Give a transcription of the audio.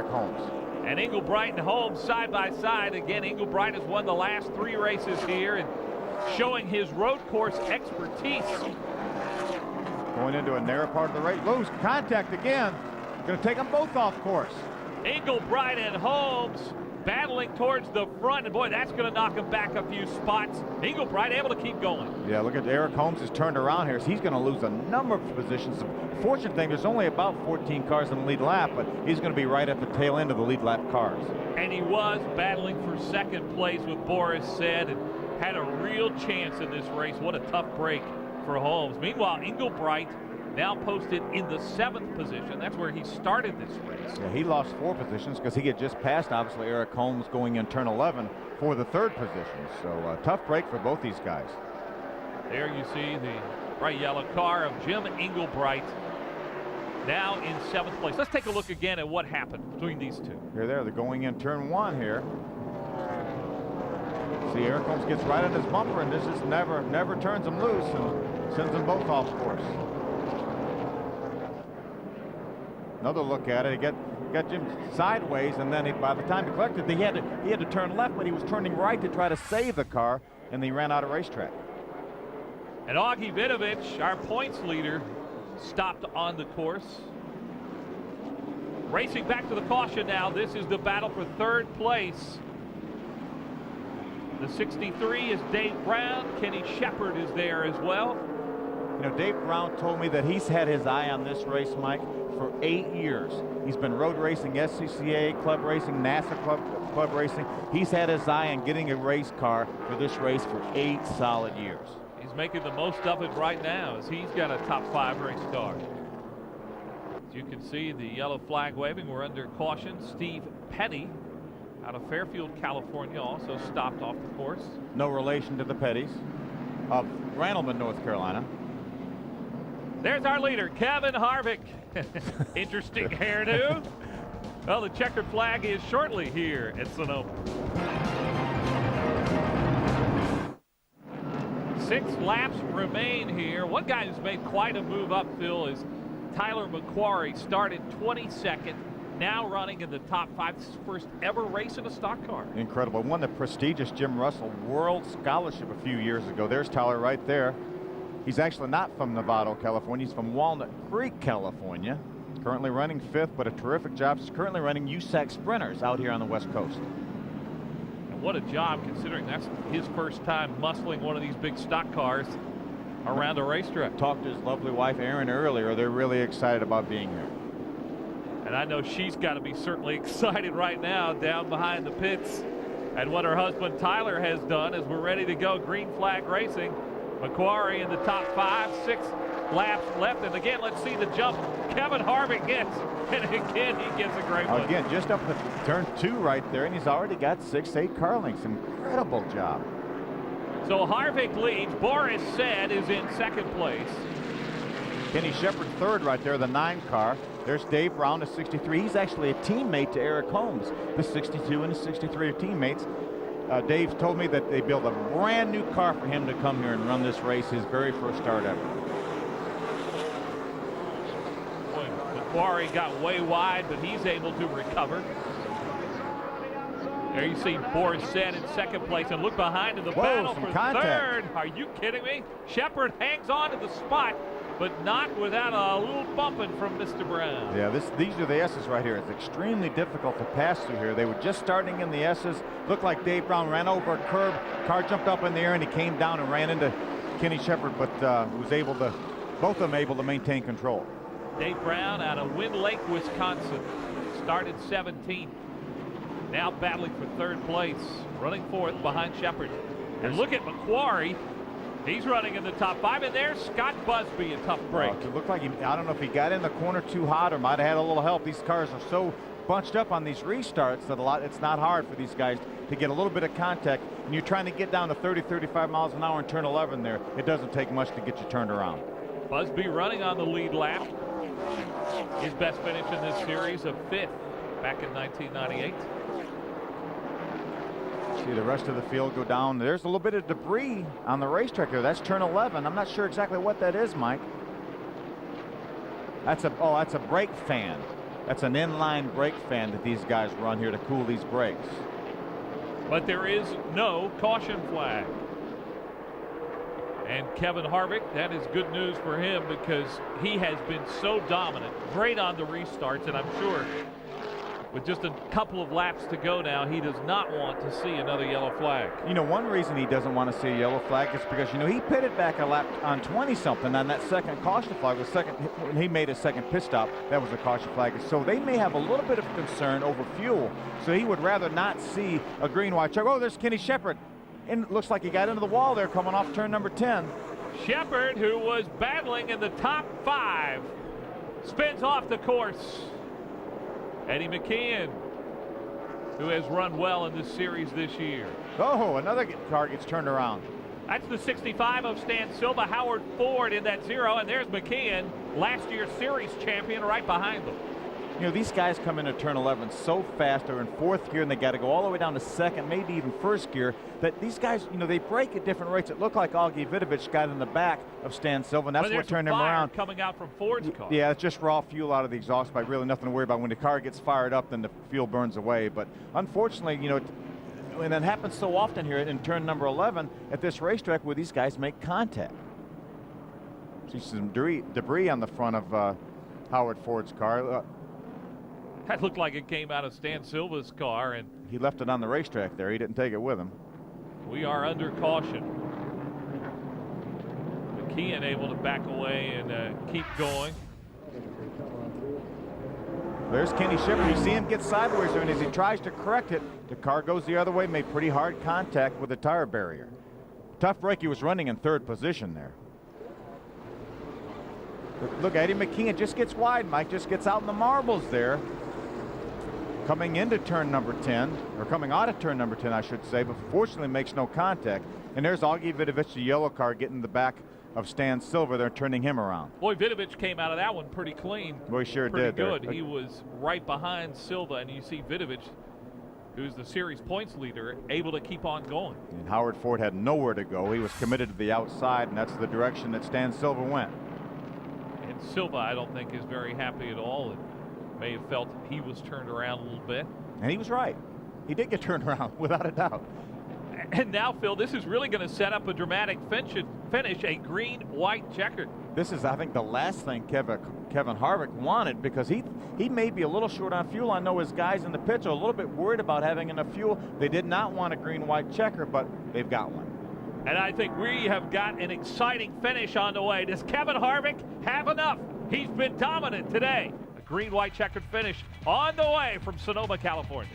Holmes. And Englebright and Holmes side by side. Again, Englebright has won the last 3 races here and showing his road course expertise. Going into a narrow part of the race. Lose contact again. Going to take them both off course. Englebright and Holmes battling towards the front, and boy, that's going to knock him back a few spots. Englebright able to keep going. Yeah, look at Eric Holmes has turned around here. So he's going to lose a number of positions. The fortunate thing, there's only about 14 cars in the lead lap, but he's going to be right at the tail end of the lead lap cars. And he was battling for second place with Boris Said and had a real chance in this race. What a tough break for Holmes. Meanwhile, Englebright now posted in the 7th position. That's where he started this race. Yeah, he lost 4 positions because he had just passed, obviously, Eric Holmes going in turn 11 for the 3rd position. So a tough break for both these guys. There you see the bright yellow car of Jim Englebright now in 7th place. Let's take a look again at what happened between these two. Here they're going in turn 1 here. See, Eric Holmes gets right on his bumper, and this just never turns him loose and sends them both off course. Another look at it. He got Jim sideways, and then by the time he collected, he had to turn left, but he was turning right to try to save the car, and he ran out of racetrack. And Augie Vinovich, our points leader, stopped on the course. Racing back to the caution now. This is the battle for 3rd place. The 63 is Dave Brown. Kenny Shepard is there as well. You know, Dave Brown told me that he's had his eye on this race, Mike, for 8 years. He's been road racing, SCCA, club racing, NASA club racing. He's had his eye on getting a race car for this race for 8 solid years. He's making the most of it right now as he's got a top 5 race car. As you can see, the yellow flag waving. We're under caution. Steve Petty out of Fairfield, California, also stopped off the course. No relation to the Pettys of Randleman, North Carolina. There's our leader, Kevin Harvick. Interesting hairdo. Well, the checkered flag is shortly here at Sonoma. 6 laps remain here. One guy who's made quite a move up, Phil, is Tyler McQuarrie. Started 22nd, now running in the top 5. This is his first ever race in a stock car. Incredible. Won the prestigious Jim Russell World Scholarship a few years ago. There's Tyler right there. He's actually not from Novato, California. He's from Walnut Creek, California. Currently running 5th, but a terrific job. He's currently running USAC Sprinters out here on the West Coast. And what a job, considering that's his first time muscling one of these big stock cars around a racetrack. Talked to his lovely wife, Erin, earlier. They're really excited about being here. And I know she's got to be certainly excited right now down behind the pits at what her husband Tyler has done as we're ready to go. Green flag racing. McQuarrie in the top 5, 6 laps left. And again, let's see the jump Kevin Harvick gets. And again, he gets a great one. Again, just up at turn 2 right there, and he's already got 6-8 car lengths. Incredible job. So Harvick leads. Boris Said is in 2nd place. Kenny Shepard 3rd right there, the 9 car. There's Dave Brown, the 63. He's actually a teammate to Eric Holmes. The 62 and the 63 are teammates. Dave told me that they built a brand new car for him to come here and run this race, his very first start ever. Boy, McQuarrie got way wide, but he's able to recover. There you see Boris Said in 2nd place, and look behind in the battle for contact. 3rd. Are you kidding me? Shepard hangs on to the spot, but not without a little bumping from Mr. Brown. Yeah, these are the S's right here. It's extremely difficult to pass through here. They were just starting in the S's. Looked like Dave Brown ran over a curb. Car jumped up in the air, and he came down and ran into Kenny Shepard, but was able to, both of them able to maintain control. Dave Brown out of Wind Lake, Wisconsin. Started 17th. Now battling for 3rd place. Running 4th behind Shepard. And look at McQuarrie. He's running in the top 5, and there's Scott Busby, a tough break. It looked like I don't know if he got in the corner too hot or might have had a little help. These cars are so bunched up on these restarts that it's not hard for these guys to get a little bit of contact. And you're trying to get down to 30, 35 miles an hour in turn 11 there. It doesn't take much to get you turned around. Busby running on the lead lap. His best finish in this series of 5th back in 1998. See the rest of the field go down. There's a little bit of debris on the racetrack there. That's turn 11. I'm not sure exactly what that is, Mike. That's a brake fan. That's an inline brake fan that these guys run here to cool these brakes. But there is no caution flag. And Kevin Harvick, that is good news for him because he has been so dominant, great on the restarts, and I'm sure with just a couple of laps to go now, he does not want to see another yellow flag. You know, one reason he doesn't want to see a yellow flag is because, you know, he pitted back a lap on 20-something on that second caution flag. When he made his second pit stop, that was a caution flag. So they may have a little bit of concern over fuel. So he would rather not see a green, white check. Oh, there's Kenny Shepard. And it looks like he got into the wall there coming off turn number 10. Shepard, who was battling in the top 5, spins off the course. Eddie McKeon, who has run well in this series this year. Oh, another car gets turned around. That's the 65 of Stan Silva. Howard Ford in that 0, and there's McKeon, last year's series champion, right behind them. You know, these guys come into turn 11 so fast. They're in 4th gear, and they got to go all the way down to 2nd, maybe even 1st gear, that these guys, you know, they brake at different rates. It looked like Augie Vidovich got in the back of Stan Silva, and that's what turned him around. Coming out from Ford's car. Yeah, it's just raw fuel out of the exhaust pipe. Really nothing to worry about. When the car gets fired up, then the fuel burns away. But unfortunately, you know, and it happens so often here in turn number 11 at this racetrack where these guys make contact. See some debris on the front of Howard Ford's car. That looked like it came out of Stan Silva's car, and he left it on the racetrack there. He didn't take it with him. We are under caution. McKeon able to back away and keep going. There's Kenny Shepard. You see him get sideways there, and as he tries to correct it, the car goes the other way, made pretty hard contact with the tire barrier. Tough break. He was running in 3rd position there. But look, Eddie McKeon just gets wide, Mike, just gets out in the marbles there. Coming into turn number 10, or coming out of turn number 10, I should say, but fortunately makes no contact. And there's Augie Vidovich, the yellow car, getting in the back of Stan Silva. They're turning him around. Boy, Vidovich came out of that one pretty clean. Boy, sure did. Pretty good. He was right behind Silva, and you see Vidovich, who's the series points leader, able to keep on going. And Howard Ford had nowhere to go. He was committed to the outside, and that's the direction that Stan Silva went. And Silva, I don't think, is very happy at all. It may have felt he was turned around a little bit. And he was right. He did get turned around, without a doubt. And now, Phil, this is really going to set up a dramatic finish, a green-white checker. This is, I think, the last thing Kevin Harvick wanted, because he may be a little short on fuel. I know his guys in the pits are a little bit worried about having enough fuel. They did not want a green-white checker, but they've got one. And I think we have got an exciting finish on the way. Does Kevin Harvick have enough? He's been dominant today. A green-white checkered finish on the way from Sonoma, California.